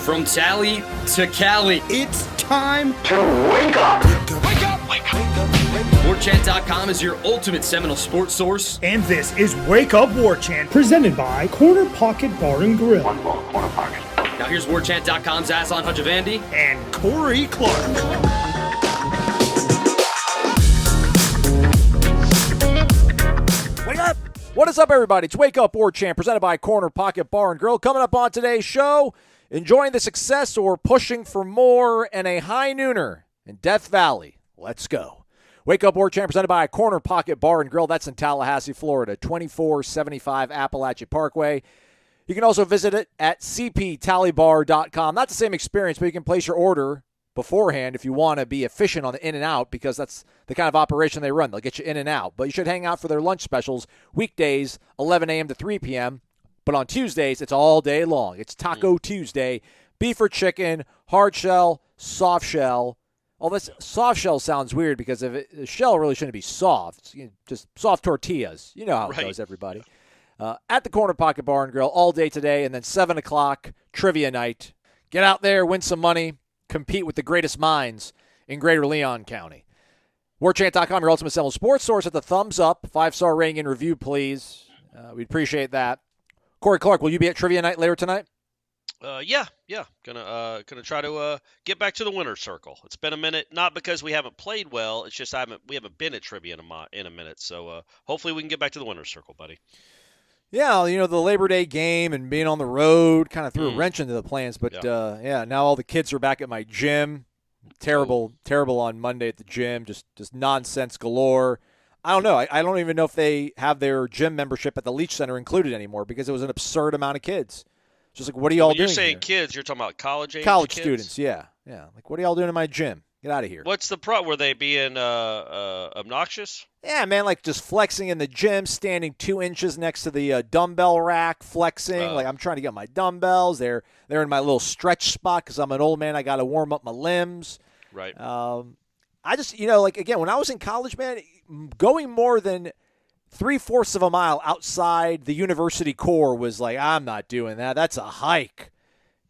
From Tally to Cali, It's time to wake up. Wake up! Wake up! Warchant.com is your ultimate Seminole sports source. And this is Wake Up Warchant, presented by Corner Pocket Bar and Grill. One more corner pocket. Now here's Warchant.com's Aslan Hajavandi. And Corey Clark. Wake up! What is up, everybody? It's Wake Up Warchant, presented by Corner Pocket Bar and Grill. Coming up on today's show, enjoying the success or pushing for more and a high nooner in Death Valley. Let's go. Wake Up Warchant, presented by Corner Pocket Bar and Grill. That's in Tallahassee, Florida, 2475 Appalachia Parkway. You can also visit it at cptallybar.com. Not the same experience, but you can place your order beforehand if you want to be efficient on the in and out, because that's the kind of operation they run. They'll get you in and out. But you should hang out for their lunch specials, weekdays, 11 a.m. to 3 p.m. But on Tuesdays, it's all day long. It's Taco Tuesday. Beef or chicken, hard shell, soft shell. All this soft shell sounds weird because the shell really shouldn't be soft. Just soft tortillas. You know how it goes, everybody. At the Corner Pocket Bar and Grill all day today, and then 7 o'clock, trivia night. Get out there, win some money, compete with the greatest minds in Greater Leon County. Warchant.com, your ultimate Seminole sports source, at the thumbs up. 5-star rating and review, please. We'd appreciate that. Corey Clark, will you be at trivia night later tonight? Yeah. Gonna try to get back to the winner's circle. It's been a minute, not because we haven't played well. It's just we haven't been at trivia in a minute. So hopefully we can get back to the winner's circle, buddy. Yeah, the Labor Day game and being on the road kind of threw a wrench into the plans. But now all the kids are back at my gym. Terrible on Monday at the gym. Just nonsense galore. I don't know. I don't even know if they have their gym membership at the Leach Center included anymore, because it was an absurd amount of kids. Just like, what are y'all doing? You're saying here? Kids, you're talking about college kids? Students, yeah. Like, what are y'all doing in my gym? Get out of here. What's the problem? Were they being obnoxious? Yeah, man, like just flexing in the gym, standing 2 inches next to the dumbbell rack, flexing. Like, I'm trying to get my dumbbells. They're in my little stretch spot because I'm an old man. I got to warm up my limbs. Right. I just, again, when I was in college, man, going more than 3/4 of a mile outside the university core was like, I'm not doing that. That's a hike.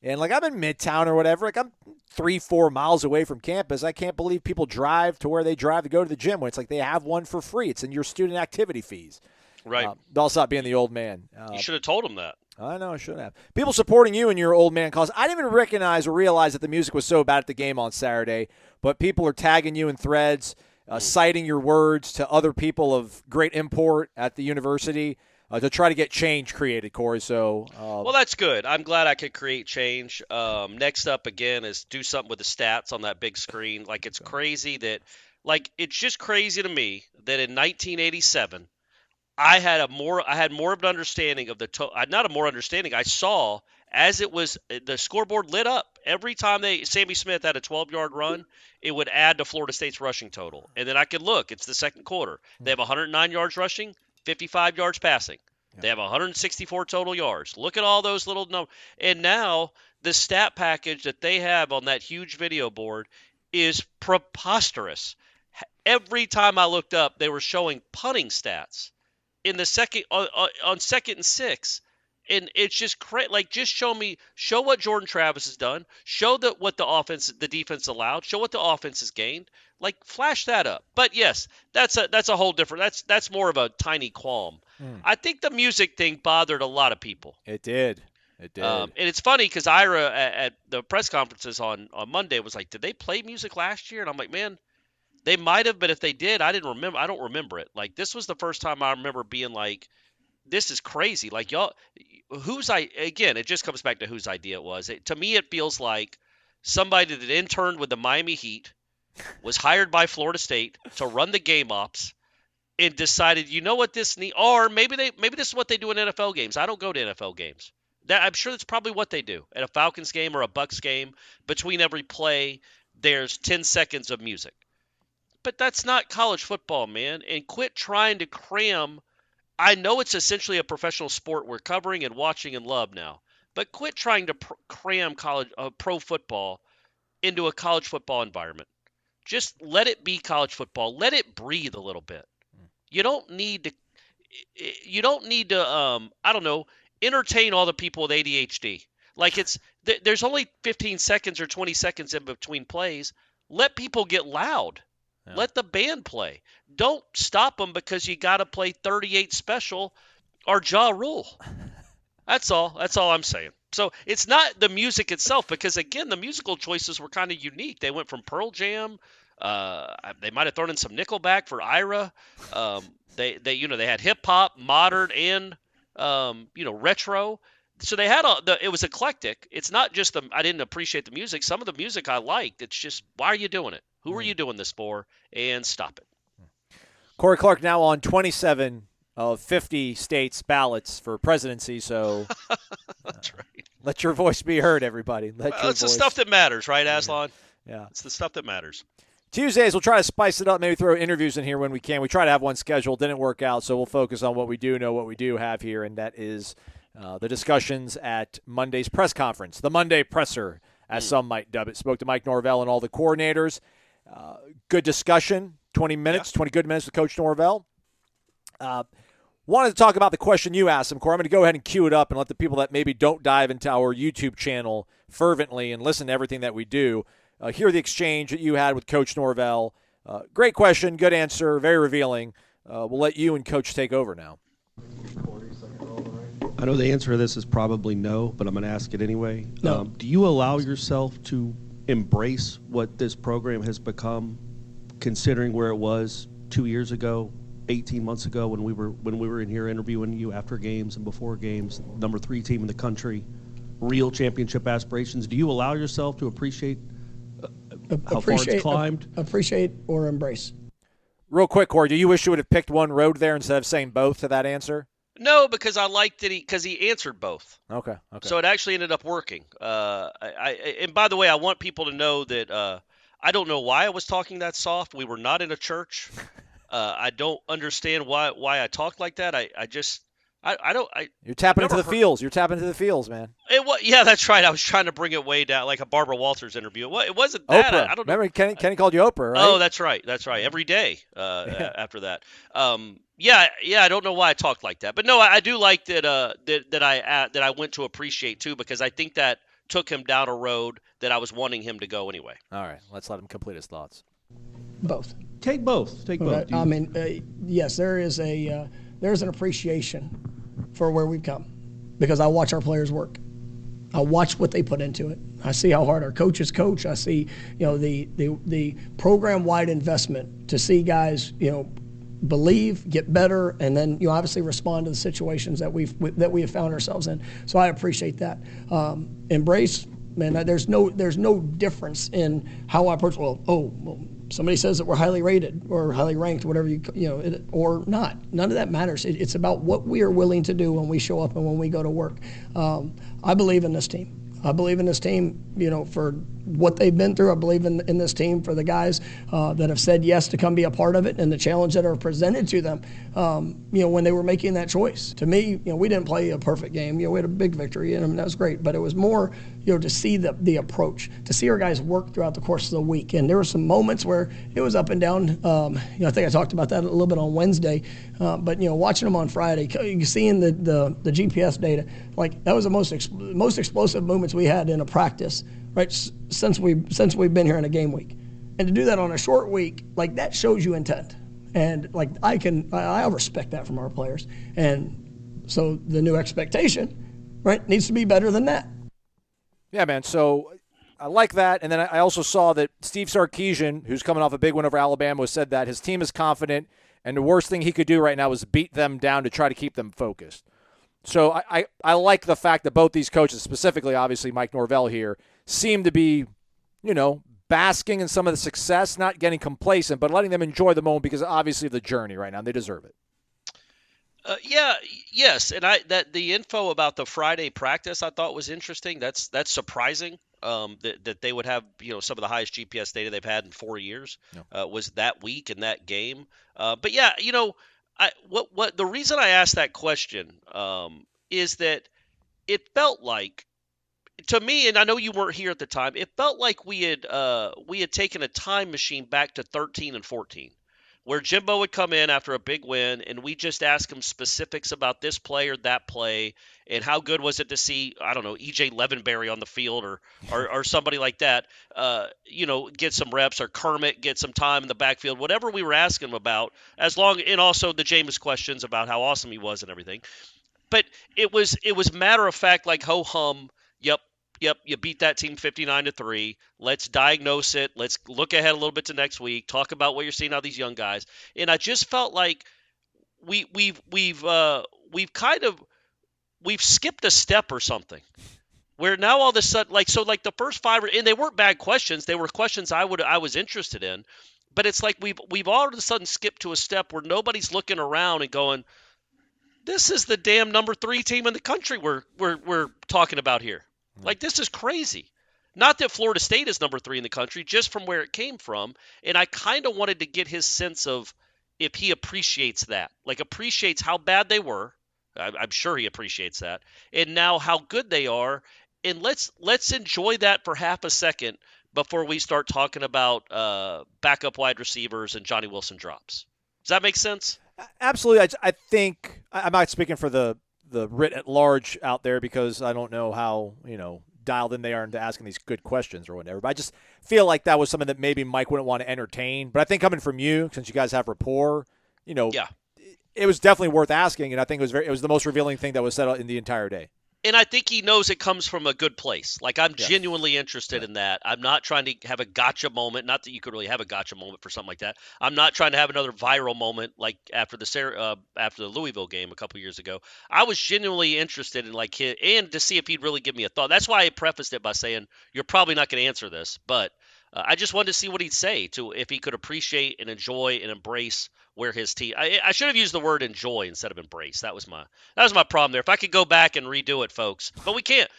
And, like, I'm in Midtown or whatever. Like, I'm 3-4 miles away from campus. I can't believe people drive to where they drive to go to the gym when it's like they have one for free. It's in your student activity fees. Right. I'll stop being the old man. You should have told them that. I know, I should have. People supporting you in your old man cause. I didn't even recognize or realize that the music was so bad at the game on Saturday, but people are tagging you in threads, citing your words to other people of great import at the university to try to get change created, Corey. So, well, that's good. I'm glad I could create change. Next up, again, is do something with the stats on that big screen. Like, it's crazy that – it's just crazy to me that in 1987 – I had more of an understanding of not a more understanding. I saw as it was the scoreboard lit up every time Sammy Smith had a 12-yard run, it would add to Florida State's rushing total. And then I could look. It's the second quarter. They have 109 yards rushing, 55 yards passing. They have 164 total yards. Look at all those little numbers. And now the stat package that they have on that huge video board is preposterous. Every time I looked up, they were showing punting stats in the second on 2nd and 6, and it's just like, just show what Jordan Travis has done, show what the defense allowed, show what the offense has gained, like, flash that up. But yes, that's a whole different. That's more of a tiny qualm. I think the music thing bothered a lot of people. It did. And it's funny because Ira at the press conferences on Monday was like, did they play music last year? And I'm like, man, they might have, but if they did, I didn't remember. I don't remember it. Like, this was the first time I remember being like, this is crazy. Like, y'all, again, it just comes back to whose idea it was. To me, it feels like somebody that interned with the Miami Heat, was hired by Florida State to run the game ops, and decided, you know what this need, or maybe this is what they do in NFL games. I don't go to NFL games. I'm sure that's probably what they do at a Falcons game or a Bucks game. Between every play, there's 10 seconds of music. But that's not college football, man. And quit trying to cram. I know it's essentially a professional sport we're covering and watching and love now. But quit trying to cram pro football into a college football environment. Just let it be college football. Let it breathe a little bit. You don't need to I don't know, entertain all the people with ADHD. Like there's only 15 seconds or 20 seconds in between plays. Let people get loud. Yeah. Let the band play. Don't stop them because you got to play 38 special or jaw rule. That's all I'm saying. So it's not the music itself, because again, the musical choices were kind of unique. They went from Pearl Jam. They might have thrown in some Nickelback for Ira. They had hip hop, modern, and retro. So they had it was eclectic. It's not just I didn't appreciate the music. Some of the music I liked. It's just, why are you doing it? Who are you doing this for? And stop it. Corey Clark now on 27 of 50 states ballots for presidency. So that's right. Let your voice be heard, everybody. It's the stuff that matters, right, Aslan? Yeah. It's the stuff that matters. Tuesdays, we'll try to spice it up, maybe throw interviews in here when we can. We try to have one scheduled. Didn't work out, so we'll focus on what we do know, what we do have here, and that is the discussions at Monday's press conference, the Monday presser, as some might dub it. Spoke to Mike Norvell and all the coordinators. Good discussion, 20 good minutes with Coach Norvell. Wanted to talk about the question you asked him, Corey. I'm going to go ahead and cue it up and let the people that maybe don't dive into our YouTube channel fervently and listen to everything that we do hear the exchange that you had with Coach Norvell. Great question, good answer, very revealing. We'll let you and Coach take over now. I know the answer to this is probably no, but I'm going to ask it anyway. No. Do you allow yourself to embrace what this program has become, considering where it was 2 years ago, 18 months ago, when we were in here interviewing you after games and before games, number 3 team in the country, real championship aspirations? Do you allow yourself to appreciate how far it's climbed? Appreciate or embrace. Real quick, Corey, do you wish you would have picked one road there instead of saying both to that answer? No, because I liked it because he answered both. Okay. So it actually ended up working. And by the way, I want people to know that I don't know why I was talking that soft. We were not in a church. I don't understand why I talked like that. You're tapping into the feels. You're tapping into the feels, man. Yeah, that's right. I was trying to bring it way down, like a Barbara Walters interview. It wasn't that. Oprah. I don't know. Remember, Kenny called you Oprah, right? Oh, that's right. Every day after that. I don't know why I talked like that, but no, I do like that. That I went to appreciate too, because I think that took him down a road that I was wanting him to go anyway. All right, let's let him complete his thoughts. Both. Take both. I mean, yes, there's an appreciation for where we've come, because I watch our players work. I watch what they put into it. I see how hard our coaches coach. I see, the program-wide investment to see guys, believe, get better, and then obviously respond to the situations that we have found ourselves in. So I appreciate that. Embrace, man. There's no difference in how I approach. Somebody says that we're highly rated or highly ranked, whatever or not. None of that matters. It's about what we are willing to do when we show up and when we go to work. I believe in this team. I believe in this team, for what they've been through. I believe in this team for the guys that have said yes to come be a part of it, and the challenge that are presented to them, when they were making that choice. To me, we didn't play a perfect game. We had a big victory, and that was great. But it was more, to see the approach, to see our guys work throughout the course of the week. And there were some moments where it was up and down. I think I talked about that a little bit on Wednesday. But watching them on Friday, seeing the GPS data, like that was the most explosive moments we had in a practice, right, since we've been here in a game week. And to do that on a short week, like, that shows you intent. And like I respect that from our players. And so the new expectation, right, needs to be better than that. Yeah, man. So I like that. And then I also saw that Steve Sarkisian, who's coming off a big win over Alabama, said that his team is confident, and the worst thing he could do right now is beat them down to try to keep them focused. So I like the fact that both these coaches, specifically obviously Mike Norvell here, seem to be, basking in some of the success, not getting complacent, but letting them enjoy the moment because obviously of the journey right now. They deserve it. Yes, and the info about the Friday practice I thought was interesting. That's surprising. That they would have some of the highest GPS data they've had in 4 years was that week and that game. But yeah, what the reason I asked that question is that it felt like, to me, and I know you weren't here at the time, it felt like we had taken a time machine back to 13 and 14. where Jimbo would come in after a big win, and we just ask him specifics about this play or that play, and how good was it to see, I don't know, E.J. Levenberry on the field or somebody like that, get some reps, or Kermit get some time in the backfield, whatever we were asking him about, and also the Jameis questions about how awesome he was and everything. But it was matter of fact, like ho-hum, Yep, you beat that team 59-3. Let's diagnose it. Let's look ahead a little bit to next week. Talk about what you're seeing out of these young guys. And I just felt like we've skipped a step or something. Where now all of a sudden, the first five, and they weren't bad questions. They were questions I was interested in. But it's like we've all of a sudden skipped to a step where nobody's looking around and going, "This is the damn number 3 team in the country we're talking about here." Like, this is crazy. Not that Florida State is number 3 in the country, just from where it came from. And I kind of wanted to get his sense of if he appreciates that, like appreciates how bad they were. I'm sure he appreciates that. And now how good they are. And let's enjoy that for half a second before we start talking about backup wide receivers and Johnny Wilson drops. Does that make sense? Absolutely. I think I'm not speaking for the writ at large out there, because I don't know how, dialed in they are into asking these good questions or whatever. But I just feel like that was something that maybe Mike wouldn't want to entertain. But I think coming from you, since you guys have rapport, it was definitely worth asking. And I think it was the most revealing thing that was said in the entire day. And I think he knows it comes from a good place. Like, I'm genuinely interested in that. I'm not trying to have a gotcha moment. Not that you could really have a gotcha moment for something like that. I'm not trying to have another viral moment like after the Louisville game a couple years ago. I was genuinely interested in and to see if he'd really give me a thought. That's why I prefaced it by saying, you're probably not going to answer this, but I just wanted to see what he'd say, if he could appreciate and enjoy and embrace where his team. I should have used the word enjoy instead of embrace. That was my problem there. If I could go back and redo it, folks, but we can't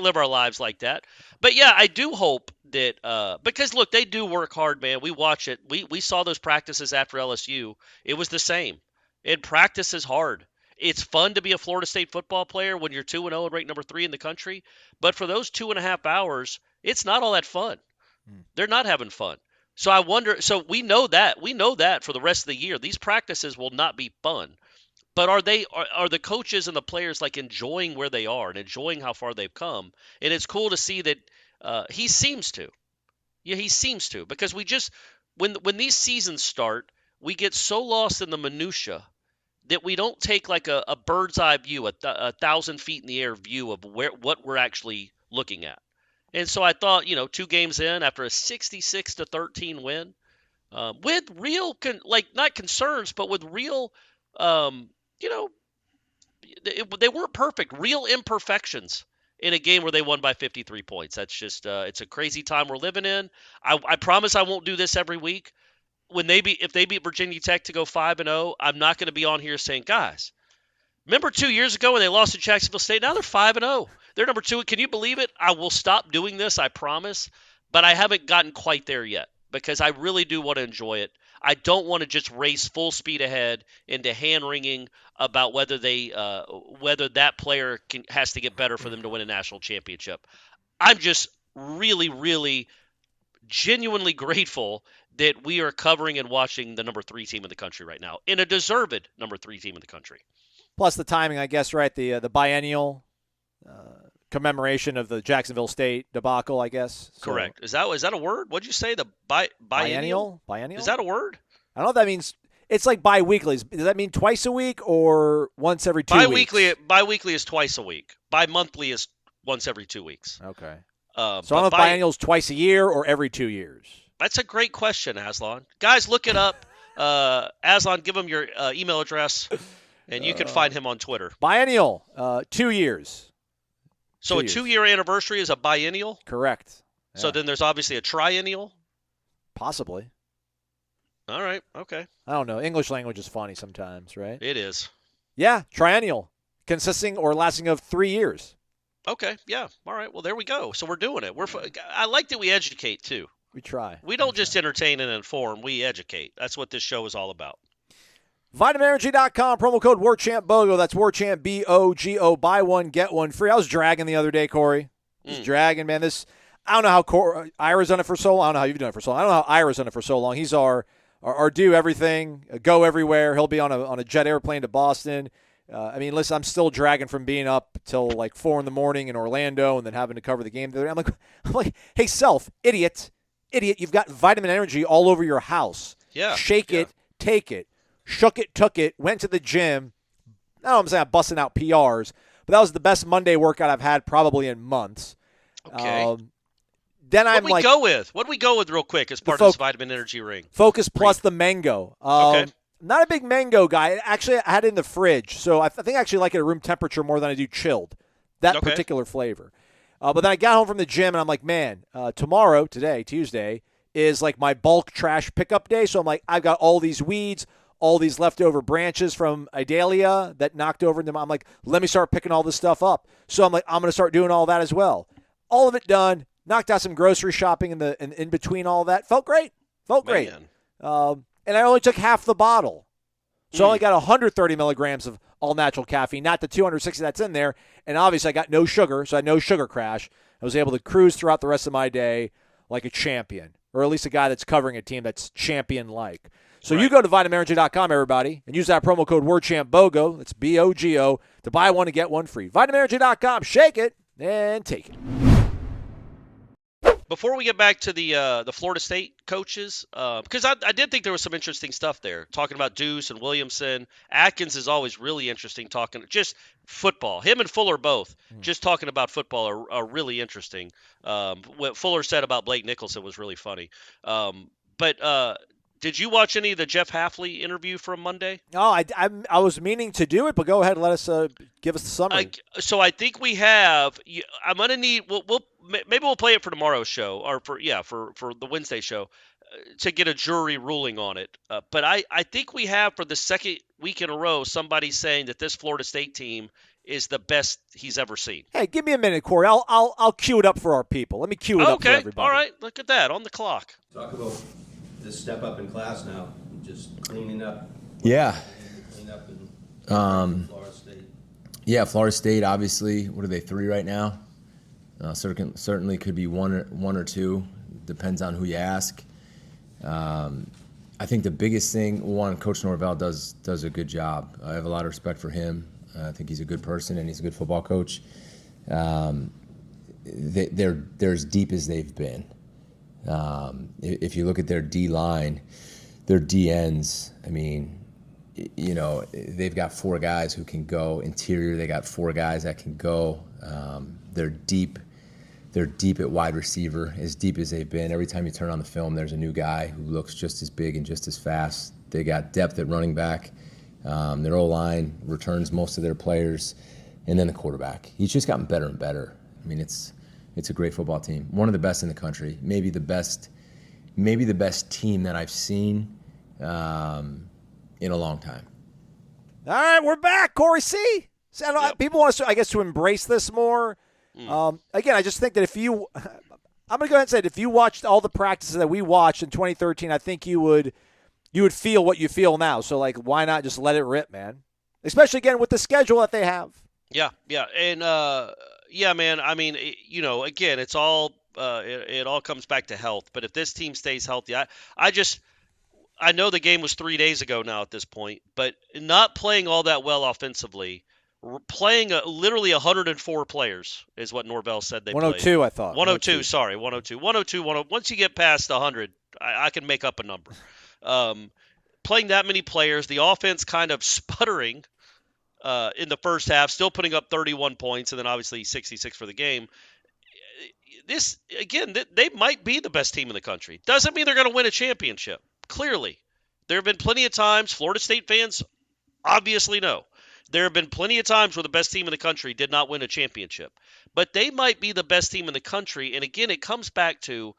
live our lives like that. But yeah, I do hope that because look, they do work hard, man. We watch it. We saw those practices after LSU. It was the same. And practice is hard. It's fun to be a Florida State football player when you're 2-0 and ranked number 3 in the country. But for those 2.5 hours, it's not all that fun. They're not having fun. So I wonder, so we know that for the rest of the year, these practices will not be fun. But are the coaches and the players enjoying where they are and enjoying how far they've come? And it's cool to see that he seems to. Yeah, he seems to, because we just when these seasons start, we get so lost in the minutia that we don't take a bird's eye view, a 1,000 feet in the air view of what we're actually looking at. And so I thought, 2 games in after a 66-13 win, with real, not concerns, but with real, they weren't perfect, real imperfections in a game where they won by 53 points. That's just, it's a crazy time we're living in. I promise I won't do this every week. If they beat Virginia Tech to go 5-0, I'm not going to be on here saying, guys, remember 2 years ago when they lost to Jacksonville State? Now they're 5-0. They're number 2. Can you believe it? I will stop doing this, I promise. But I haven't gotten quite there yet, because I really do want to enjoy it. I don't want to just race full speed ahead into hand-wringing about whether that player has to get better for them to win a national championship. I'm just really, really genuinely grateful that we are covering and watching the number 3 team in the country right now, in a deserved number 3 team in the country. Plus the timing, I guess, right? The biennial commemoration of the Jacksonville State debacle, I guess. So, correct. Is that a word? What'd you say? The biennial? Biennial? Is that a word? I don't know what that means. It's like bi-weekly. Does that mean twice a week or once every 2 weeks? Bi-weekly is twice a week. Bi-monthly is once every 2 weeks. Okay. So I don't know if biennial's twice a year or every 2 years. That's a great question, Aslan. Guys, look it up. Aslan, give him your email address, and you can find him on Twitter. Biennial, 2 years. So a 2-year anniversary is a biennial? Correct. Yeah. So then there's obviously a triennial? Possibly. All right. Okay. I don't know. English language is funny sometimes, right? It is. Yeah, triennial, consisting or lasting of 3 years. Okay. Yeah. All right. Well, there we go. So we're doing it. I like that we educate, too. We try. We don't just entertain and inform. We educate. That's what this show is all about. VitaminEnergy.com, promo code WarChant BOGO. That's WarChant, BOGO. Buy one, get one free. I was dragging the other day, Corey. Just dragging, man. I don't know how Ira's done it for so long. I don't know how you've done it for so long. I don't know how Ira's done it for so long. He's our are due everything, go everywhere. He'll be on a jet airplane to Boston. Listen, I'm still dragging from being up till like 4 in the morning in Orlando and then having to cover the game. I'm like, hey, idiot, you've got vitamin energy all over your house. Yeah. Shake it, take it, shook it, took it, went to the gym. No, I'm saying I'm busting out PRs, but that was the best Monday workout I've had probably in months. Okay. Then What I'm do like, we go with real quick as part of this vitamin energy ring? Focus Plus the mango. Okay. Not a big mango guy. Actually, I had it in the fridge, so I think I actually like it at room temperature more than I do chilled. That particular flavor. But then I got home from the gym, and I'm like, man, today, Tuesday, is like my bulk trash pickup day. So I'm like, I've got all these weeds, all these leftover branches from Idalia that knocked over into I'm like, let me start picking all this stuff up. So I'm like, I'm going to start doing all that as well. All of it done. Knocked out some grocery shopping in between all that. Felt great. And I only took half the bottle. So I only got 130 milligrams of all-natural caffeine, not the 260 that's in there. And obviously I got no sugar, so I had no sugar crash. I was able to cruise throughout the rest of my day like a champion, or at least a guy that's covering a team that's champion-like. So you go to vitaminenergy.com, everybody, and use that promo code WordChamp BOGO, that's BOGO, to buy one and get one free. Vitaminenergy.com, shake it and take it. Before we get back to the Florida State coaches, because I did think there was some interesting stuff there, talking about Deuce and Williamson. Atkins is always really interesting, talking just football. Him and Fuller both, just talking about football are really interesting. What Fuller said about Blake Nicholson was really funny. But did you watch any of the Jeff Hafley interview from Monday? No, I was meaning to do it, but go ahead and let us give us the summary. So I think we have. I'm gonna need. Maybe we'll play it for tomorrow's show, or for the Wednesday show, to get a jury ruling on it. But I think we have, for the second week in a row, somebody saying that this Florida State team is the best he's ever seen. Hey, give me a minute, Corey. I'll cue it up for our people. Let me cue it up for everybody. All right. Look at that on the clock. Talk about this step up in class now, just cleaning up. Yeah. Clean up in Florida State. Yeah, Florida State, obviously, what are they, 3 right now? Certainly could be one or 2. Depends on who you ask. I think the biggest thing, Coach Norvell does a good job. I have a lot of respect for him. I think he's a good person and he's a good football coach. They're as deep as they've been. If you look at their D-line, their D-ends, they've got 4 guys who can go. Interior, they got 4 guys that can go. They're deep. They're deep at wide receiver, as deep as they've been. Every time you turn on the film, there's a new guy who looks just as big and just as fast. They got depth at running back. Their O-line returns most of their players. And then the quarterback. He's just gotten better and better. It's a great football team. One of the best in the country. Maybe the best team that I've seen in a long time. All right, we're back, Corey. See? People want us, I guess, to embrace this more. Again, I just think that I'm going to go ahead and say that if you watched all the practices that we watched in 2013, I think you would feel what you feel now. So, why not just let it rip, man? Especially, again, with the schedule that they have. Yeah. And, man, again, it's all it all comes back to health. But if this team stays healthy, I know the game was 3 days ago now at this point, but not playing all that well offensively, playing literally 104 players is what Norvell said they 102, played. I thought. 102, sorry, 102. 102, once you get past 100, I can make up a number. Playing that many players, the offense kind of sputtering in the first half, still putting up 31 points, and then obviously 66 for the game. This, again, they might be the best team in the country. Doesn't mean they're going to win a championship. Clearly, there have been plenty of times, Florida State fans obviously know, there have been plenty of times where the best team in the country did not win a championship. But they might be the best team in the country, and again, it comes back to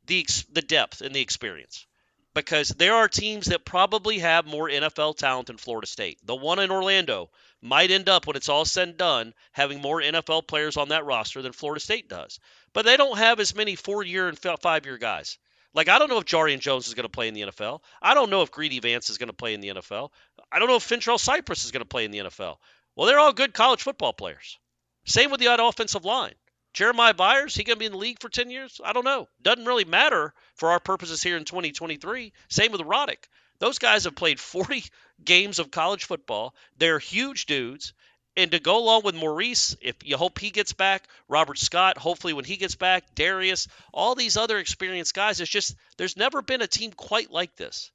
the depth and the experience. Because there are teams that probably have more NFL talent than Florida State. The one in Orlando might end up, when it's all said and done, having more NFL players on that roster than Florida State does. But they don't have as many 4-year and 5-year guys. I don't know if Jarian Jones is going to play in the NFL. I don't know if Greedy Vance is going to play in the NFL. I don't know if Fintrell Cypress is going to play in the NFL. Well, they're all good college football players. Same with the offensive line. Jeremiah Byers, he going to be in the league for 10 years? I don't know. Doesn't really matter for our purposes here in 2023. Same with Roddick. Those guys have played 40 games of college football. They're huge dudes. And to go along with Maurice, if you hope he gets back, Robert Scott, hopefully when he gets back, Darius, all these other experienced guys, it's just there's never been a team quite like this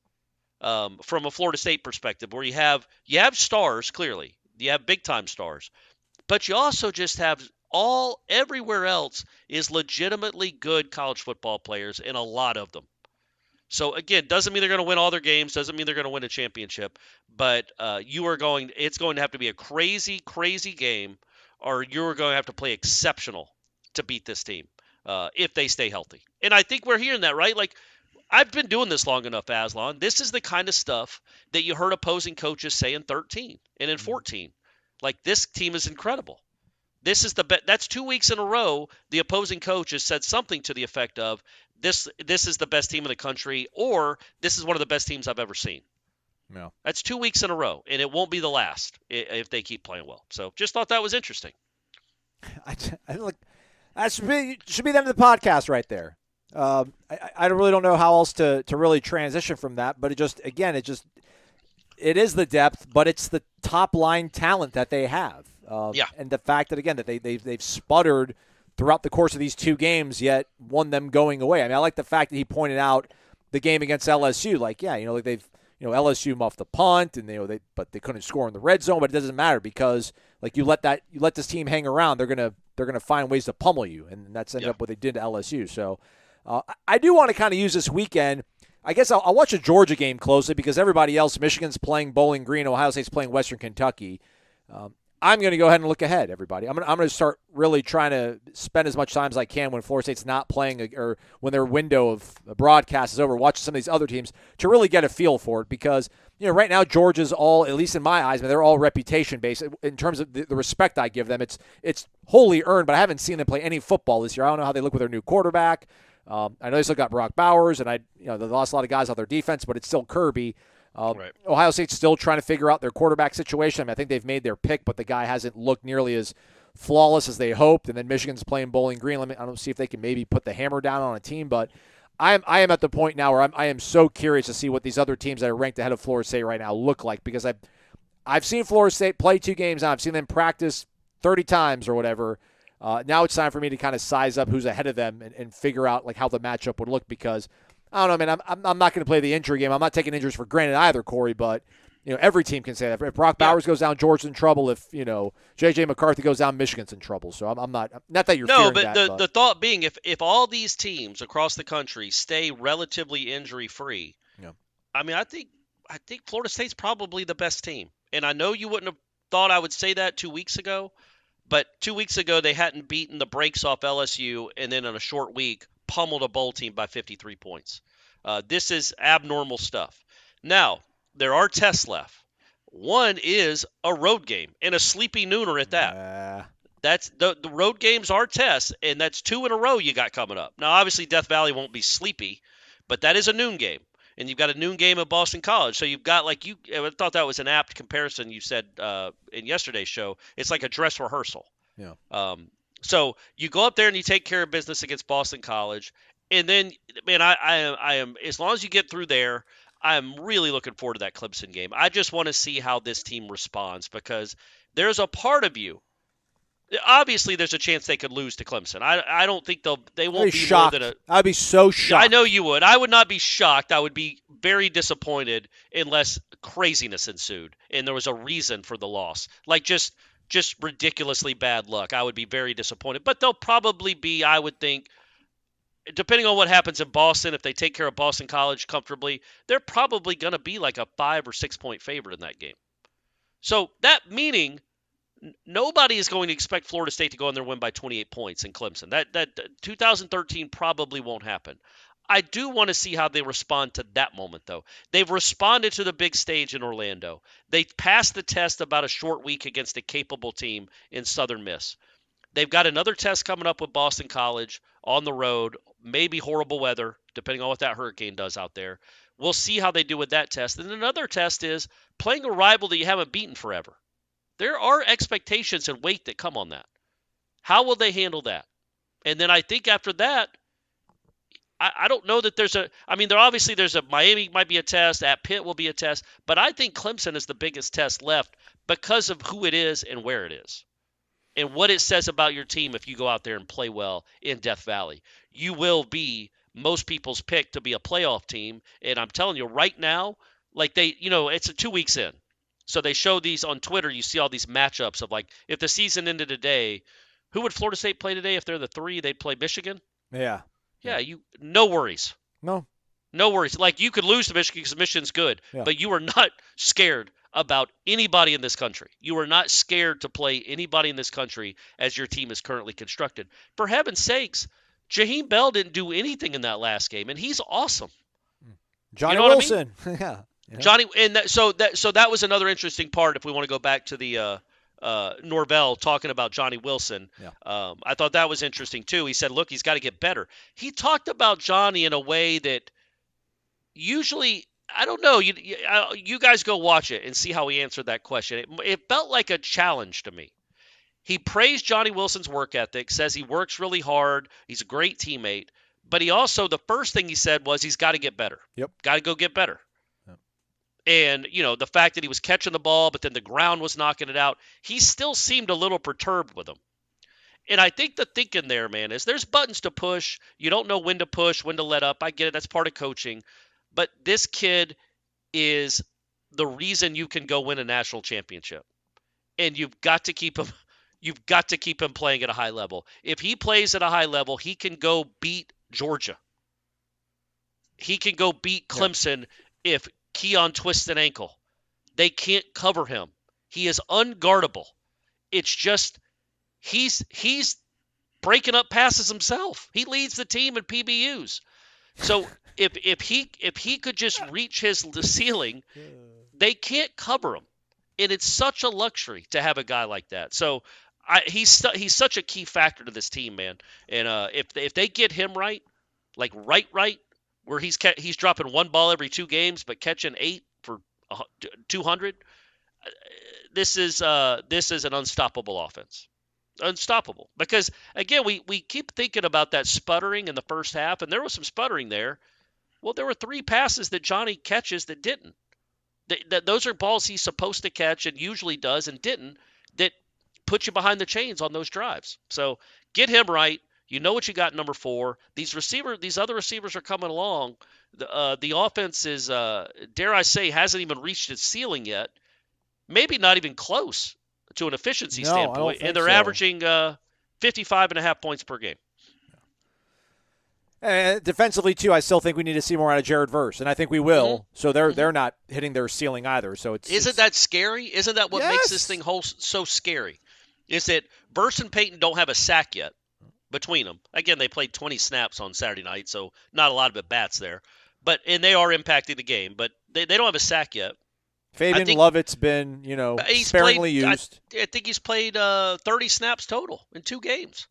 from a Florida State perspective, where you have stars, clearly. You have big-time stars. But you also just have everywhere else is legitimately good college football players, and a lot of them. So again, doesn't mean they're going to win all their games, doesn't mean they're going to win a championship, but it's going to have to be a crazy, crazy game, or you're going to have to play exceptional to beat this team if they stay healthy. And I think we're hearing that, right? Like, I've been doing this long enough, Aslan. This is the kind of stuff that you heard opposing coaches say in 13 and in 14. Like, this team is incredible. This is that's 2 weeks in a row the opposing coach has said something to the effect of, this is the best team in the country, or this is one of the best teams I've ever seen. No. That's 2 weeks in a row, and it won't be the last if they keep playing well. So just thought that was interesting. I look, that should be the end of the podcast right there. I really don't know how else to really transition from that, but it is the depth, but it's the top line talent that they have. And the fact that, again, that they've sputtered throughout the course of these 2 games, yet won them going away. I mean, I like the fact that he pointed out the game against LSU. Like, yeah, LSU muffed the punt, and but they couldn't score in the red zone. But it doesn't matter, because like you let this team hang around, they're gonna find ways to pummel you, and that's ended up what they did to LSU. So I do want to kind of use this weekend. I guess I'll watch a Georgia game closely, because everybody else, Michigan's playing Bowling Green, Ohio State's playing Western Kentucky. I'm going to go ahead and look ahead, everybody. I'm going to start really trying to spend as much time as I can when Florida State's not playing, or when their window of broadcast is over, watching some of these other teams to really get a feel for it. Because, right now Georgia's all, at least in my eyes, they're all reputation-based. In terms of the respect I give them, it's wholly earned, but I haven't seen them play any football this year. I don't know how they look with their new quarterback. I know they still got Brock Bowers, and they lost a lot of guys on their defense, but it's still Kirby. Right. Ohio State's still trying to figure out their quarterback situation. I mean, I think they've made their pick, but the guy hasn't looked nearly as flawless as they hoped. And then Michigan's playing Bowling Green. I don't see if they can maybe put the hammer down on a team, but I am at the point now where I am so curious to see what these other teams that are ranked ahead of Florida State right now look like, because I've seen Florida State play 2 games now. I've seen them practice 30 times or whatever. Now it's time for me to kind of size up who's ahead of them and figure out like how the matchup would look, because I don't know, man. I'm not going to play the injury game. I'm not taking injuries for granted either, Corey. But every team can say that. If Brock Bowers goes down, Georgia's in trouble. If J.J. McCarthy goes down, Michigan's in trouble. So I'm not that you're fearing that. No, but the thought being, if all these teams across the country stay relatively injury free, I mean, I think Florida State's probably the best team. And I know you wouldn't have thought I would say that 2 weeks ago, but 2 weeks ago they hadn't beaten the brakes off LSU, and then in a short week pummeled a bowl team by 53 points. This is abnormal stuff. Now, there are tests left. One is a road game, and a sleepy nooner at that. That's the road games are tests, and that's 2 in a row you got coming up. Now, obviously, Death Valley won't be sleepy, but that is a noon game, and you've got a noon game at Boston College. So you've got I thought that was an apt comparison you said in yesterday's show. It's like a dress rehearsal. Yeah. So you go up there and you take care of business against Boston College, and then, man, I am as long as you get through there, I'm really looking forward to that Clemson game. I just want to see how this team responds, because there's a part of you. Obviously, there's a chance they could lose to Clemson. I don't think they won't be shocked. more than I'd be so shocked. I know you would. I would not be shocked. I would be very disappointed unless craziness ensued and there was a reason for the loss, like just ridiculously bad luck. I would be very disappointed. But they'll probably be, I would think, depending on what happens in Boston, if they take care of Boston College comfortably, they're probably going to be like a 5 or 6 point favorite in that game. So that meaning nobody is going to expect Florida State to go in there and win by 28 points in Clemson. That 2013 probably won't happen. I do want to see how they respond to that moment, though. They've responded to the big stage in Orlando. They passed the test about a short week against a capable team in Southern Miss. They've got another test coming up with Boston College on the road, maybe horrible weather, depending on what that hurricane does out there. We'll see how they do with that test. And another test is playing a rival that you haven't beaten forever. There are expectations and weight that come on that. How will they handle that? And then I think after that, I don't know that there's a – I mean, there's a – Miami might be a test. At Pitt will be a test. But I think Clemson is the biggest test left because of who it is and where it is and what it says about your team if you go out there and play well in Death Valley. You will be most people's pick to be a playoff team. And I'm telling you right now, like it's 2 weeks in. So they show these on Twitter. You see all these matchups of like if the season ended today, who would Florida State play today? If they're the 3, they'd play Michigan. Yeah. Yeah, no worries. No worries. Like you could lose to Michigan because Michigan's good, but you are not scared about anybody in this country. You are not scared to play anybody in this country as your team is currently constructed. For heaven's sakes, Jaheim Bell didn't do anything in that last game, and he's awesome. Johnny Wilson. I mean? Yeah. Johnny, and so that was another interesting part. If we want to go back to the Norvell talking about Johnny Wilson, I thought that was interesting too. He said, "Look, he's got to get better." He talked about Johnny in a way that usually I don't know. You guys go watch it and see how he answered that question. It felt like a challenge to me. He praised Johnny Wilson's work ethic, says he works really hard, he's a great teammate, but he also the first thing he said was he's got to get better. Yep, got to go get better. And, the fact that he was catching the ball, but then the ground was knocking it out, he still seemed a little perturbed with him. And I think the thinking there, man, is there's buttons to push. You don't know when to push, when to let up. I get it. That's part of coaching. But this kid is the reason you can go win a national championship. And you've got to keep him playing at a high level. If he plays at a high level, he can go beat Georgia. He can go beat Clemson if Keon twists an ankle. They can't cover him. He is unguardable. It's just he's breaking up passes himself. He leads the team in PBUs. So if he could just reach the ceiling, they can't cover him. And it's such a luxury to have a guy like that. So he's such a key factor to this team, man. And if they get him right, like right, where he's dropping one ball every 2 games but catching 8 for 200, this is an unstoppable offense. Unstoppable. Because, again, we keep thinking about that sputtering in the first half, and there was some sputtering there. Well, there were 3 passes that Johnny catches that didn't. Those are balls he's supposed to catch and usually does and didn't that put you behind the chains on those drives. So get him right. You know what you got, number 4. These other receivers are coming along. The offense is, dare I say, hasn't even reached its ceiling yet. Maybe not even close to an efficiency standpoint. And they're averaging 55.5 points per game. Defensively, too, I still think we need to see more out of Jared Verse, and I think we will. Mm-hmm. So they're not hitting their ceiling either. So Isn't that scary? Isn't that what makes this thing so scary? Is that Verse and Peyton don't have a sack yet between them. Again, they played 20 snaps on Saturday night, so not a lot of at-bats there. And they are impacting the game, but they don't have a sack yet. Fabian Lovett's been, sparingly used. I think he's played 30 snaps total in 2 games.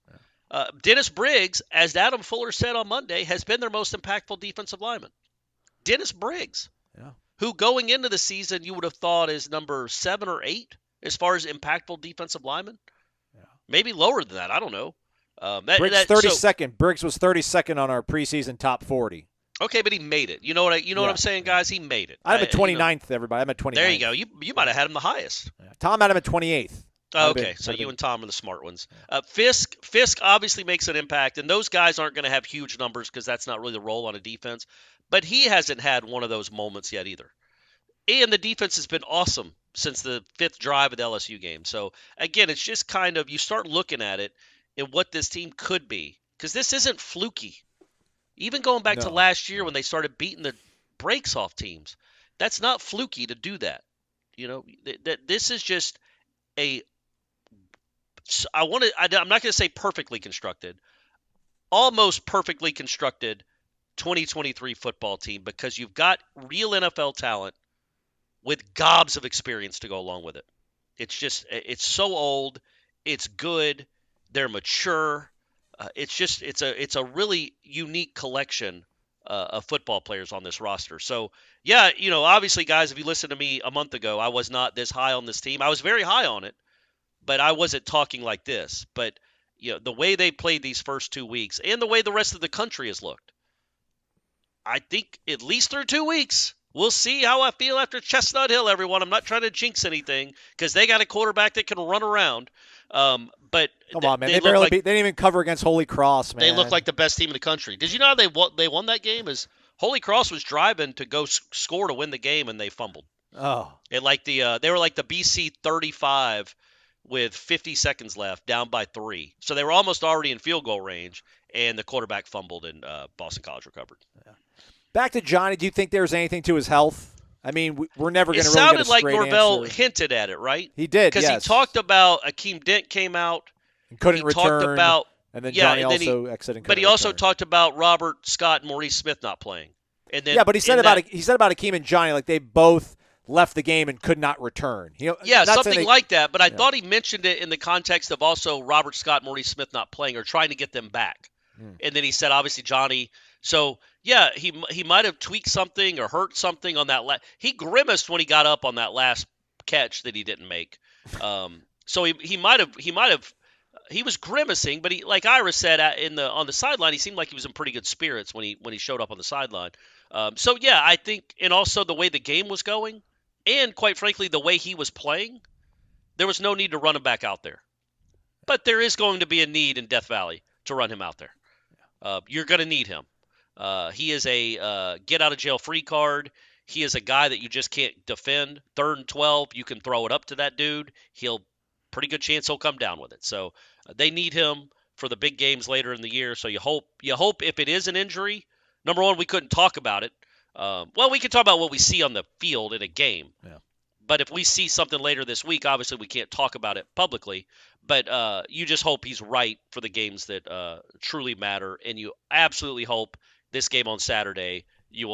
Dennis Briggs, as Adam Fuller said on Monday, has been their most impactful defensive lineman. Dennis Briggs, who going into the season you would have thought is number 7 or 8 as far as impactful defensive lineman. Yeah. Maybe lower than that. I don't know. Briggs 32nd. Briggs was 32nd on our preseason top 40. Okay, but he made it. You know what I'm saying, guys? He made it. I'm at 29th, everybody. I'm at 29th. There you go. You might have had him the highest. Yeah. Tom had him at 28th. Oh, okay, so you and Tom are the smart ones. Fisk obviously makes an impact, and those guys aren't going to have huge numbers because that's not really the role on a defense. But he hasn't had one of those moments yet either. And the defense has been awesome since the 5th drive of the LSU game. So, again, it's just kind of you start looking at it and what this team could be because this isn't fluky. Even going back to last year when they started beating the brakes off teams, that's not fluky to do that. This is just I'm not going to say perfectly constructed, almost perfectly constructed 2023 football team because you've got real NFL talent with gobs of experience to go along with it. It's so old. It's good. They're mature. It's a really unique collection of football players on this roster. So, yeah, obviously, guys, if you listened to me a month ago, I was not this high on this team. I was very high on it, but I wasn't talking like this. But the way they played these first 2 weeks and the way the rest of the country has looked, I think at least through 2 weeks, we'll see how I feel after Chestnut Hill, everyone. I'm not trying to jinx anything because they got a quarterback that can run around. But come on, man, they didn't even cover against Holy Cross, man. They look like the best team in the country. Did you know how they won that game? Is Holy Cross was driving to go score to win the game, and they fumbled. Oh, they were like the BC 35 with 50 seconds left, down by 3. So they were almost already in field goal range, and the quarterback fumbled, and Boston College recovered. Yeah. Back to Johnny, do you think there's anything to his health? I mean, we're never going to really get a straight answer. It sounded like Norvell hinted at it, right? He did, because he talked about Akeem Dent came out. And couldn't return. Talked about, and then Johnny also exited. But he also talked about Robert Scott and Maurice Smith not playing. And then, but he said about Akeem and Johnny, like they both left the game and could not return. Something like that. But I thought he mentioned it in the context of also Robert Scott and Maurice Smith not playing or trying to get them back. And then he said, obviously, Johnny. So, yeah, he might have tweaked something or hurt something on that. He grimaced when he got up on that last catch that he didn't make. So he might have. He was grimacing, but he, like Ira said on the sideline, he seemed like he was in pretty good spirits when he showed up on the sideline. So yeah, I think, and also the way the game was going, and quite frankly the way he was playing, there was no need to run him back out there. But there is going to be a need in Death Valley to run him out there. You're going to need him. He is a get out of jail free card. He is a guy that you just can't defend. 3rd and 12, you can throw it up to that dude. Pretty good chance he'll come down with it. So they need him for the big games later in the year. So you hope if it is an injury, number one, we couldn't talk about it. Well, we can talk about what we see on the field in a game. Yeah. But if we see something later this week, obviously we can't talk about it publicly. But you just hope he's right for the games that truly matter. And you absolutely hope this game on Saturday, you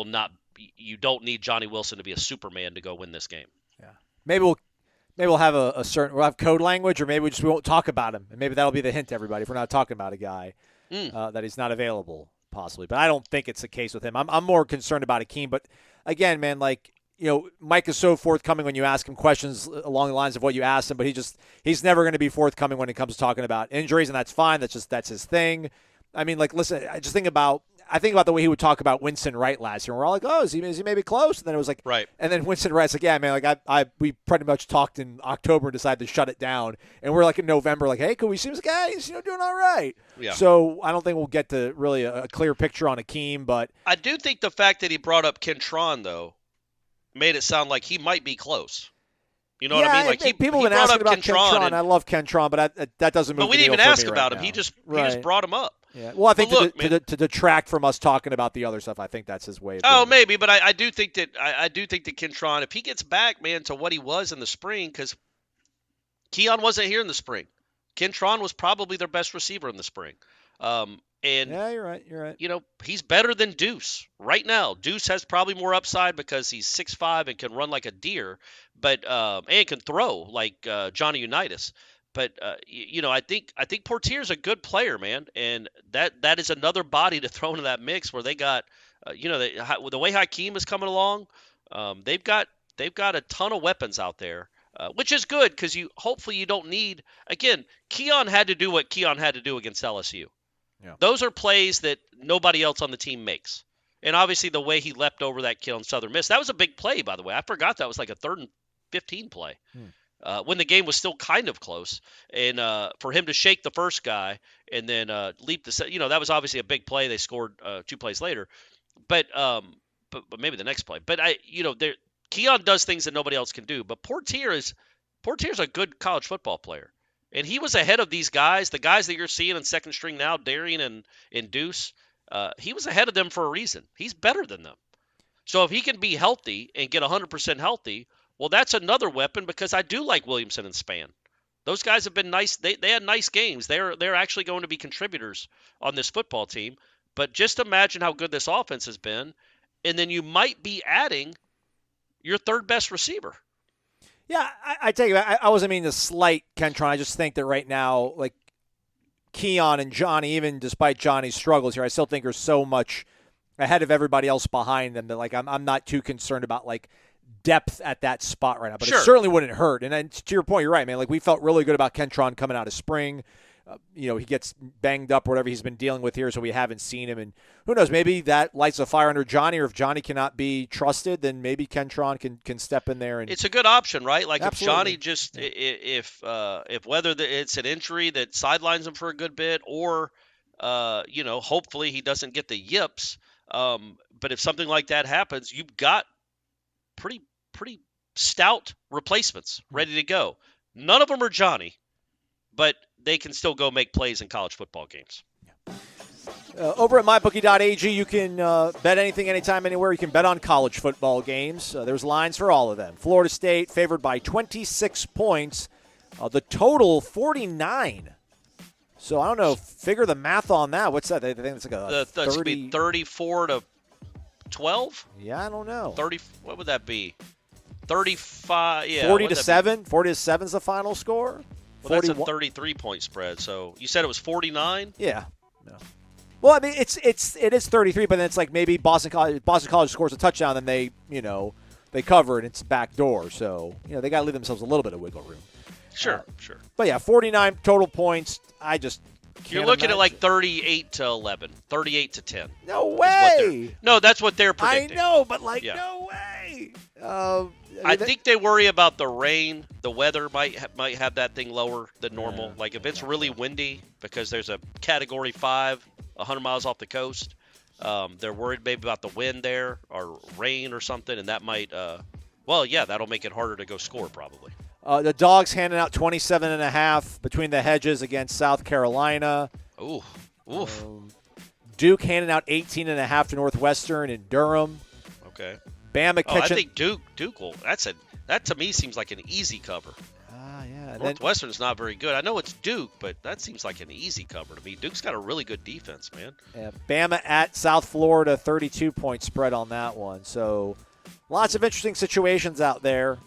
don't need Johnny Wilson to be a Superman to go win this game. Yeah. Maybe we'll have we'll have code language, or maybe we won't talk about him, and maybe that'll be the hint to everybody if we're not talking about a guy that he's not available, possibly. But I don't think it's the case with him. I'm more concerned about Akeem. But again, man, Mike is so forthcoming when you ask him questions along the lines of what you asked him, but he's never going to be forthcoming when it comes to talking about injuries, and that's fine. That's his thing. I mean, listen, I think about the way he would talk about Winston Wright last year. We're all like, oh, is he maybe close? And then it was like, right. And then Winston Wright's like, yeah, man, we pretty much talked in October and decided to shut it down. And we're like in November, like, hey, could we see this guy? He's doing all right. Yeah. So I don't think we'll get to really a clear picture on Akeem, but I do think the fact that he brought up Kentron, though, made it sound like he might be close. You know what I mean? Like people have been asking about Kentron. I love Kentron, but that doesn't move. But we didn't even ask about him. He just brought him up. Yeah. Well, I think to detract from us talking about the other stuff, I think that's his way of doing it. Maybe, but I do think that Kentron, if he gets back, man, to what he was in the spring, because Keon wasn't here in the spring. Kentron was probably their best receiver in the spring. Yeah, you're right. He's better than Deuce right now. Deuce has probably more upside because he's 6'5" and can run like a deer, but and can throw like Johnny Unitas. But I think Portier's a good player, man, and that is another body to throw into that mix where they got, the way Hakeem is coming along, they've got a ton of weapons out there, which is good because hopefully you don't need. Again, Keon had to do what Keon had to do against LSU. Yeah. Those are plays that nobody else on the team makes, and obviously the way he leapt over that kill in Southern Miss, that was a big play, by the way. I forgot that was like a 3rd and 15 play. When the game was still kind of close, and for him to shake the first guy and then leap that was obviously a big play. They scored 2 plays later, but maybe the next play. But Keon does things that nobody else can do. But Portier's a good college football player, and he was ahead of these guys. The guys that you're seeing in second string now, Darian and Deuce, he was ahead of them for a reason. He's better than them. So if he can be healthy and get 100% healthy. Well, that's another weapon because I do like Williamson and Spann. Those guys have been nice. They had nice games. They're actually going to be contributors on this football team. But just imagine how good this offense has been, and then you might be adding your 3rd best receiver. Yeah, I tell you, I wasn't meaning to slight Kentron. I just think that right now, like Keon and Johnny, even despite Johnny's struggles here, I still think are so much ahead of everybody else behind them that I'm not too concerned about depth at that spot right now, but It certainly wouldn't hurt. And then to your point, you're right, man. We felt really good about Kentron coming out of spring. he gets banged up or whatever he's been dealing with here, so we haven't seen him. And who knows, maybe that lights a fire under Johnny, or if Johnny cannot be trusted, then maybe Kentron can step in there. And it's a good option, right? Like Absolutely. if Johnny just if whether it's an injury that sidelines him for a good bit, or hopefully he doesn't get the yips. But if something like that happens, you've got pretty stout replacements ready to go. None of them are Johnny, but they can still go make plays in college football games. Over at mybookie.ag, you can bet anything, anytime, anywhere. You can bet on college football games. There's lines for all of them. Florida State favored by 26 points. The total, 49. So I don't know. Figure the math on that. What's that? They think it's like a 30. 34 to 12? Yeah, I don't know. 30. What would that be? 35. Yeah. 40 to 7. 40 to 7 is the final score. Well, that's a 33-point spread. So you said it was 49? Yeah. No. Well, I mean, it is 33, but then it's like maybe Boston College scores a touchdown, then they cover and it's back door. So they got to leave themselves a little bit of wiggle room. Sure. But yeah, 49 total points. I just can't You're looking imagine. at like 38 to 11, 38 to 10. No way. No, that's what they're predicting. I know, but no way. I think they worry about the rain. The weather might have that thing lower than normal. Yeah. Like if it's really windy because there's a Category 5 100 miles off the coast, they're worried maybe about the wind there or rain or something, and that might that'll make it harder to go score probably. The Dogs handing out 27.5 between the hedges against South Carolina. Ooh. Oof. Duke handing out 18.5 to Northwestern in Durham. Okay. Bama I catching. think Duke will. That to me seems like an easy cover. Yeah. Northwestern's not very good. I know it's Duke, but that seems like an easy cover to me. Duke's got a really good defense, man. Yeah, Bama at South Florida, 32-point spread on that one. So lots of interesting situations out there.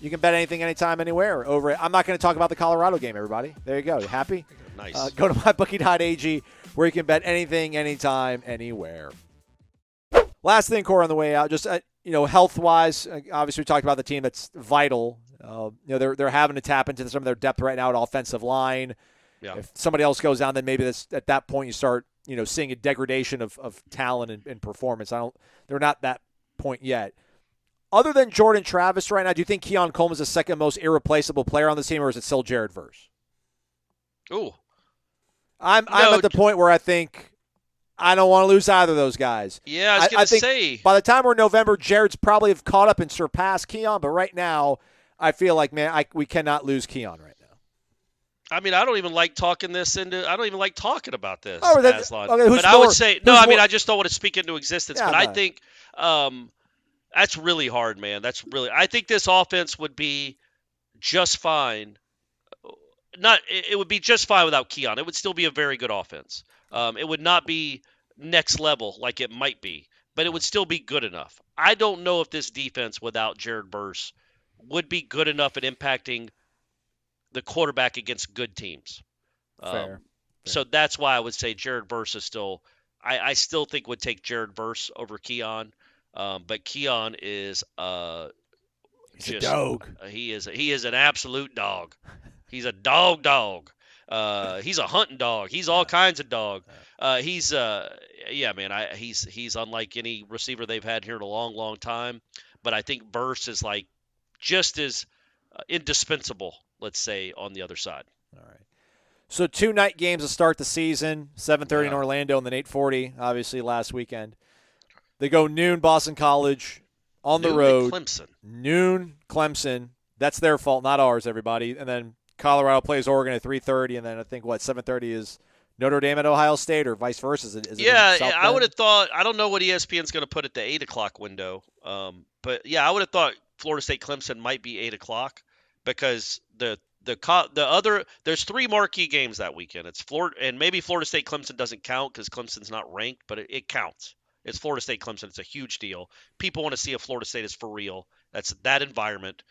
You can bet anything, anytime, anywhere. I'm not going to talk about the Colorado game, everybody. There you go. You happy? Nice. Go to mybookie.ag where you can bet anything, anytime, anywhere. Last thing, Corey, on the way out, just health-wise, obviously we talked about the team that's vital. They're having to tap into some of their depth right now at offensive line. Yeah. If somebody else goes down, then maybe at that point you start seeing a degradation of talent and performance. They're not that point yet. Other than Jordan Travis right now, do you think Keon Coleman is the second most irreplaceable player on this team, or is it still Jared Verse? Ooh. I'm at the point where I think I don't want to lose either of those guys. Yeah, I was going to say. By the time we're in November, Jared's probably have caught up and surpassed Keon, but right now I feel like, we cannot lose Keon right now. I mean, I don't even like talking about this, Aslan. Okay, but I would say, I just don't want to speak into existence. Yeah, but I think that's really hard, man. I think this offense would be just fine. It would be just fine without Keon. It would still be a very good offense. It would not be next level like it might be, but it would still be good enough. I don't know if this defense without Jared Verse would be good enough at impacting the quarterback against good teams. Fair. So that's why I would say Jared Verse is still – I still think would take Jared Verse over Keon. But Keon is he's a dog. He is an absolute dog. He's a dog. He's a hunting dog. He's all kinds of dog. He's unlike any receiver they've had here in a long, long time. But I think Verse is like just as indispensable, let's say, on the other side. All right. So 2 night games to start the season, 7:30 in Orlando and then 8:40, obviously, last weekend. They go noon, Boston College, on the road. Clemson. Noon, Clemson. That's their fault, not ours, everybody. And then Colorado plays Oregon at 3:30, and then I think, 7:30 is Notre Dame at Ohio State, or vice versa? Is it I would have thought – I don't know what ESPN's going to put at the 8 o'clock window. But, I would have thought Florida State Clemson might be 8 o'clock because the other – there's 3 marquee games that weekend. It's Florida – and maybe Florida State Clemson doesn't count because Clemson's not ranked, but it counts. It's Florida State Clemson. It's a huge deal. People want to see if Florida State is for real. That's that environment.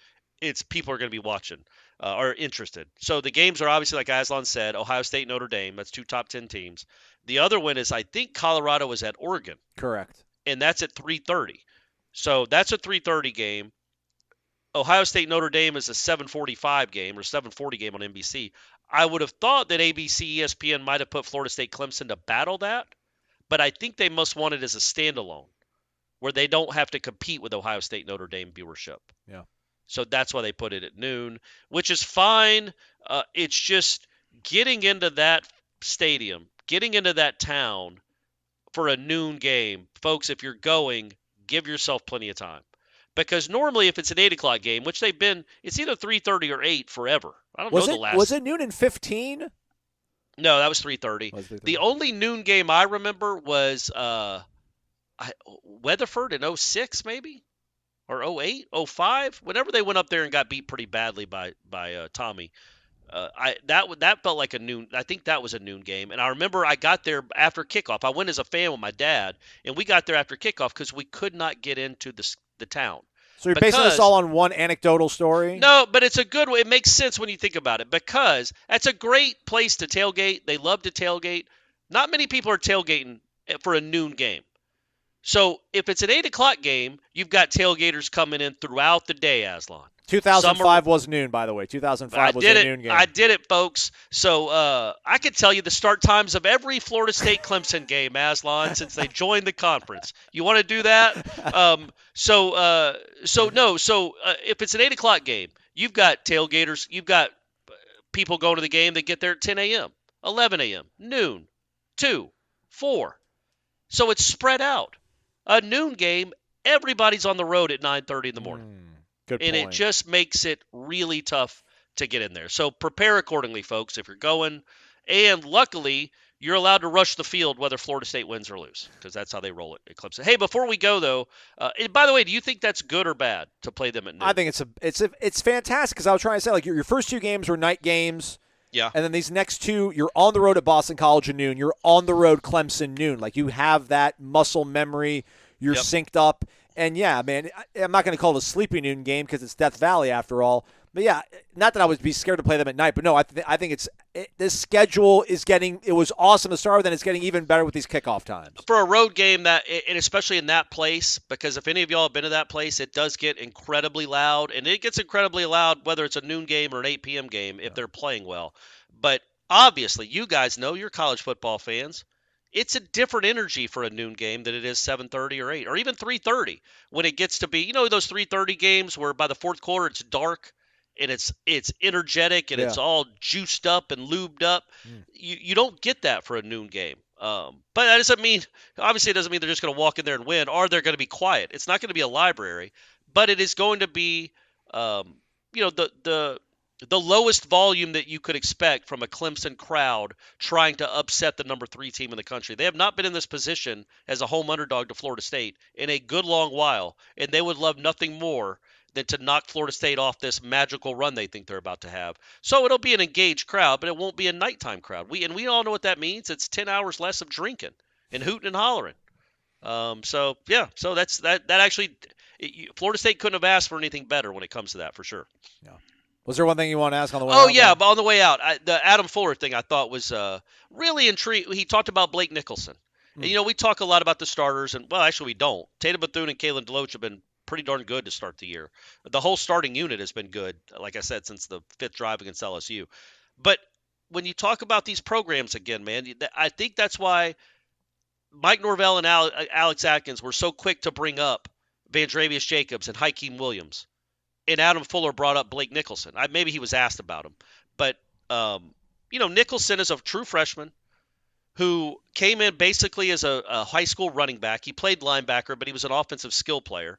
People are going to be watching or interested. So the games are obviously, like Aslan said, Ohio State, Notre Dame. That's 2 top 10 teams. The other one is, I think Colorado is at Oregon. Correct. And that's at 3:30. So that's a 3:30 game. Ohio State, Notre Dame is a 7:45 game or 7:40 game on NBC. I would have thought that ABC, ESPN might have put Florida State Clemson to battle that, but I think they must want it as a standalone where they don't have to compete with Ohio State Notre Dame viewership. Yeah. So that's why they put it at noon, which is fine. It's just getting into that stadium, getting into that town for a noon game. Folks, if you're going, give yourself plenty of time. Because normally if it's an 8 o'clock game, which they've been, it's either 3:30 or 8 forever. I don't know the last. Was it noon and 15? No, that was 3:30. The only noon game I remember was Weatherford in 06 maybe, or 08, 05, whenever they went up there and got beat pretty badly by Tommy. That felt like a noon. I think that was a noon game. And I remember I got there after kickoff. I went as a fan with my dad, and we got there after kickoff because we could not get into the town. So you're basing this all on one anecdotal story? No, but it's a good way. It makes sense when you think about it because that's a great place to tailgate. They love to tailgate. Not many people are tailgating for a noon game. So if it's an 8 o'clock game, you've got tailgaters coming in throughout the day, Aslan. 2005 was noon, by the way. 2005 was a noon game. I did it, folks. So I could tell you the start times of every Florida State Clemson game, Aslan, since they joined the conference. You want to do that? If it's an 8 o'clock game, you've got tailgaters. You've got people going to the game that get there at 10 a.m., 11 a.m., noon, 2, 4. So it's spread out. A noon game, everybody's on the road at 9:30 in the morning. Good and point. It just makes it really tough to get in there. So prepare accordingly, folks, if you're going. And luckily, you're allowed to rush the field whether Florida State wins or lose because that's how they roll it at Clemson. Hey, before we go, though, and by the way, do you think that's good or bad to play them at noon? I think it's fantastic because I was trying to say, like, your first 2 games were night games. Yeah. And then these next 2, you're on the road at Boston College at noon. You're on the road Clemson noon. Like, you have that muscle memory. You're synced up. And, yeah, man, I'm not going to call it a sleepy noon game because it's Death Valley after all. But, yeah, not that I would be scared to play them at night. But, no, I think this schedule is getting – it was awesome to start with, and it's getting even better with these kickoff times. For a road game, and especially in that place, because if any of y'all have been to that place, it does get incredibly loud. And it gets incredibly loud whether it's a noon game or an 8 p.m. game if they're playing well. But obviously, you guys know, you're college football fans. It's a different energy for a noon game than it is 7:30 or 8 or even 3:30 when it gets to be, those 3:30 games where by the fourth quarter it's dark and it's energetic and it's all juiced up and lubed up. You don't get that for a noon game. But that doesn't mean, obviously it doesn't mean they're just going to walk in there and win or they're going to be quiet. It's not going to be a library, but it is going to be, the lowest volume that you could expect from a Clemson crowd trying to upset the number 3 team in the country. They have not been in this position as a home underdog to Florida State in a good long while, and they would love nothing more than to knock Florida State off this magical run they think they're about to have. So it'll be an engaged crowd, but it won't be a nighttime crowd. We all know what that means. It's 10 hours less of drinking and hooting and hollering. So that's that actually Florida State couldn't have asked for anything better when it comes to that for sure. Yeah. Was there one thing you want to ask on the way out? Oh, yeah, but on the way out, the Adam Fuller thing I thought was really intriguing. He talked about Blake Nicholson. And, we talk a lot about the starters, and, well, actually we don't. Tatum Bethune and Kalen DeLoach have been pretty darn good to start the year. The whole starting unit has been good, like I said, since the 5th drive against LSU. But when you talk about these programs again, man, I think that's why Mike Norvell and Alex Atkins were so quick to bring up Vandrevius Jacobs and Hakeem Williams. And Adam Fuller brought up Blake Nicholson. Maybe he was asked about him. But, Nicholson is a true freshman who came in basically as a high school running back. He played linebacker, but he was an offensive skill player.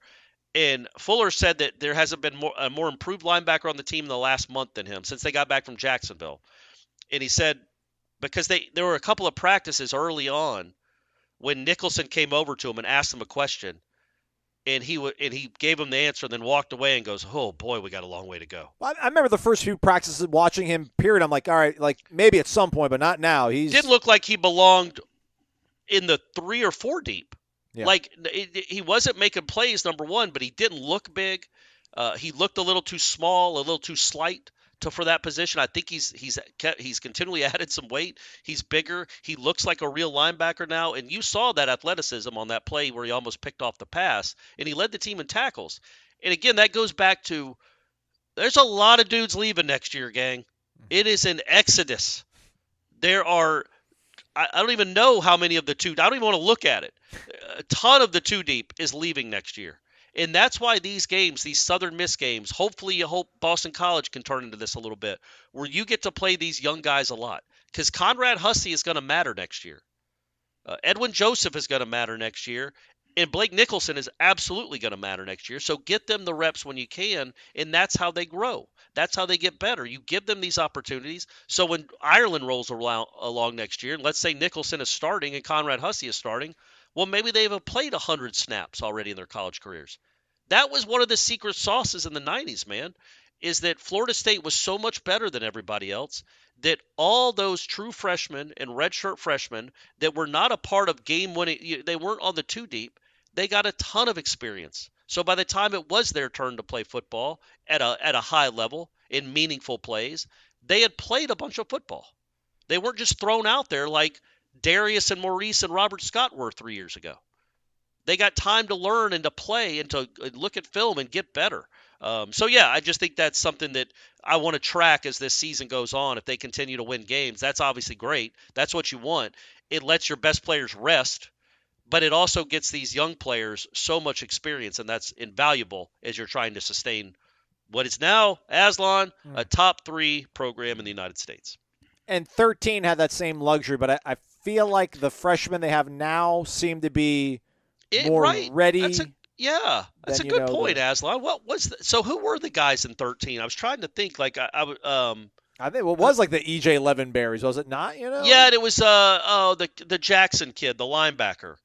And Fuller said that there hasn't been a more improved linebacker on the team in the last month than him since they got back from Jacksonville. And he said because there were a couple of practices early on when Nicholson came over to him and asked him a question. And he gave him the answer and then walked away and goes, oh, boy, we got a long way to go. Well, I remember the first few practices watching him, period. I'm like, all right, like maybe at some point, but not now. He didn't look like he belonged in the 3 or 4 deep. Yeah. Like he wasn't making plays, number one, but he didn't look big. He looked a little too small, a little too slight for that position. I think he's continually added some weight. He's bigger. He looks like a real linebacker now, and you saw that athleticism on that play where he almost picked off the pass, and he led the team in tackles. And again, that goes back to there's a lot of dudes leaving next year, gang. It is an exodus. There are, I don't even know how many of the two. I don't even want to look at it. A ton of the two deep is leaving next year. And that's why these games, these Southern Miss games, hopefully you hope Boston College can turn into this a little bit, where you get to play these young guys a lot. Because Conrad Hussey is going to matter next year. Edwin Joseph is going to matter next year. And Blake Nicholson is absolutely going to matter next year. So get them the reps when you can, and that's how they grow. That's how they get better. You give them these opportunities. So when Ireland rolls along next year, and let's say Nicholson is starting and Conrad Hussey is starting, well, maybe they have played 100 snaps already in their college careers. That was one of the secret sauces in the 90s, man, is that Florida State was so much better than everybody else that all those true freshmen and redshirt freshmen that were not a part of game-winning, they weren't on the two deep, they got a ton of experience. So by the time it was their turn to play football at a high level in meaningful plays, they had played a bunch of football. They weren't just thrown out there like Darius and Maurice and Robert Scott were 3 years ago. They got time to learn and to play and to look at film and get better. So, yeah, I just think that's something that I want to track as this season goes on. If they continue to win games, that's obviously great. That's what you want. It lets your best players rest, but it also gets these young players so much experience, and that's invaluable as you're trying to sustain what is now, Aslan, a top 3 program in the United States. And 13 had that same luxury, but I feel like the freshmen they have now seem to be more ready. That's a good point, Aslan. What was so? Who were the guys in 13? I was trying to think. Like I think it was like the EJ Levenberries, was it not? Yeah, it was the Jackson kid, the linebacker.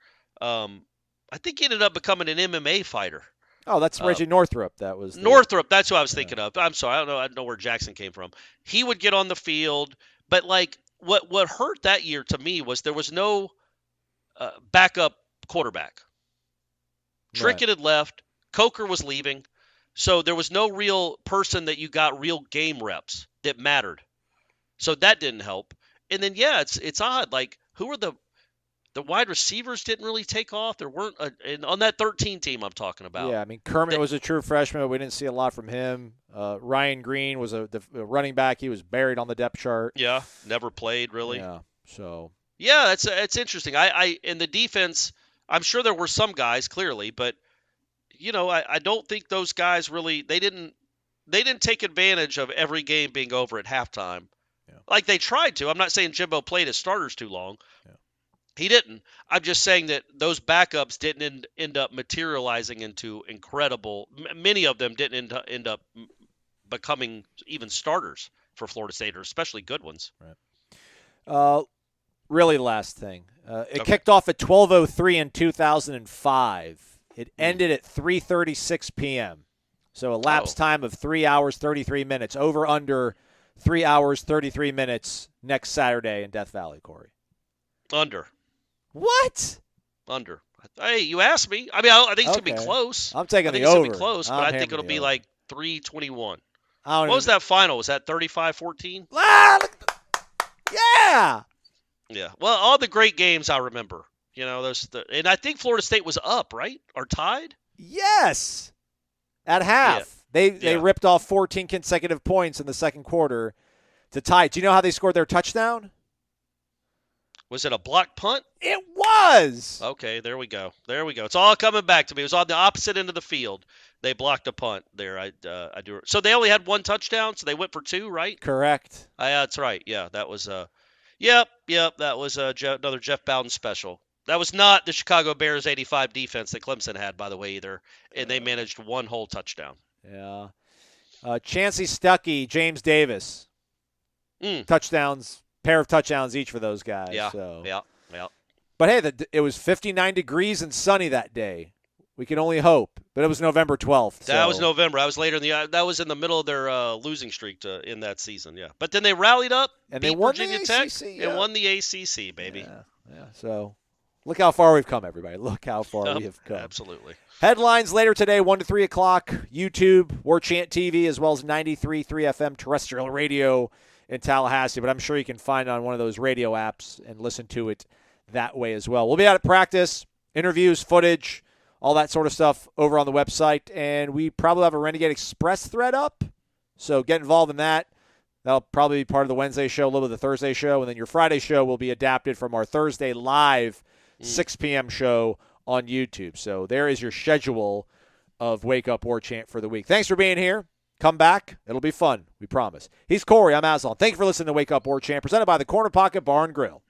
I think he ended up becoming an MMA fighter. Oh, that's Reggie Northrup. That was Northrup. That's who I was thinking of. I'm sorry, I don't know where Jackson came from. He would get on the field, but like what hurt that year to me was there was no backup quarterback. Trickett had left. Coker was leaving. So there was no real person that you got real game reps that mattered. So that didn't help. And then, yeah, it's odd. Like, who were the wide receivers didn't really take off. There weren't and on that 13 team I'm talking about. Yeah, I mean, Kermit was a true freshman, but we didn't see a lot from him. Ryan Green was the running back. He was buried on the depth chart. Yeah, never played really. Yeah, so. Yeah, it's interesting. I in the defense, I'm sure there were some guys clearly, but I don't think those guys really they didn't take advantage of every game being over at halftime. Yeah. Like they tried to. I'm not saying Jimbo played his starters too long. Yeah. He didn't. I'm just saying that those backups didn't end up materializing into incredible. Many of them didn't end up becoming even starters for Florida State, or especially good ones. Right. Really last thing. It kicked off at 12:03 in 2005. It ended at 3:36 p.m. So a lapse time of 3 hours, 33 minutes. Over under 3 hours, 33 minutes next Saturday in Death Valley, Corey. Under. What? Under. Hey, you asked me. I mean, I think it's going to be close. I'm taking the over. I think it's going to be close, but I think it'll be like 3:21. What was that final? Was that 35-14? Yeah. Yeah. Well, all the great games I remember. And I think Florida State was up, right? Or tied? Yes. At half. Yeah. They ripped off 14 consecutive points in the second quarter to tie. Do you know how they scored their touchdown? Was it a blocked punt? It was. Okay, there we go. It's all coming back to me. It was on the opposite end of the field. They blocked a punt there. I do. So they only had one touchdown, so they went for 2, right? Correct. That's right. Yeah, that was Yep. That was another Jeff Bowden special. That was not the Chicago Bears 85 defense that Clemson had, by the way, either. And they managed one whole touchdown. Yeah. Chancey Stuckey, James Davis. Touchdowns, pair of touchdowns each for those guys. Yeah. So. Yeah. But hey, it was 59 degrees and sunny that day. We can only hope. But it was November 12th. That was November. I was later that was in the middle of their losing streak in that season. Yeah. But then they rallied up and beat Virginia Tech and won the ACC, baby. Yeah. So. Look how far we've come, everybody. Look how far we have come. Absolutely. Headlines later today, 1 to 3 o'clock, YouTube, Warchant TV, as well as 93.3 FM terrestrial radio in Tallahassee. But I'm sure you can find it on one of those radio apps and listen to it that way as well. We'll be out at practice, interviews, footage, all that sort of stuff over on the website. And we probably have a Renegade Express thread up. So get involved in that. That'll probably be part of the Wednesday show, a little of the Thursday show, and then your Friday show will be adapted from our Thursday live 6 p.m. show on YouTube. So there is your schedule of Wake Up Warchant for the week. Thanks for being here. Come back. It'll be fun. We promise. He's Corey. I'm Aslan. Thank you for listening to Wake Up Warchant, presented by the Corner Pocket Bar and Grill.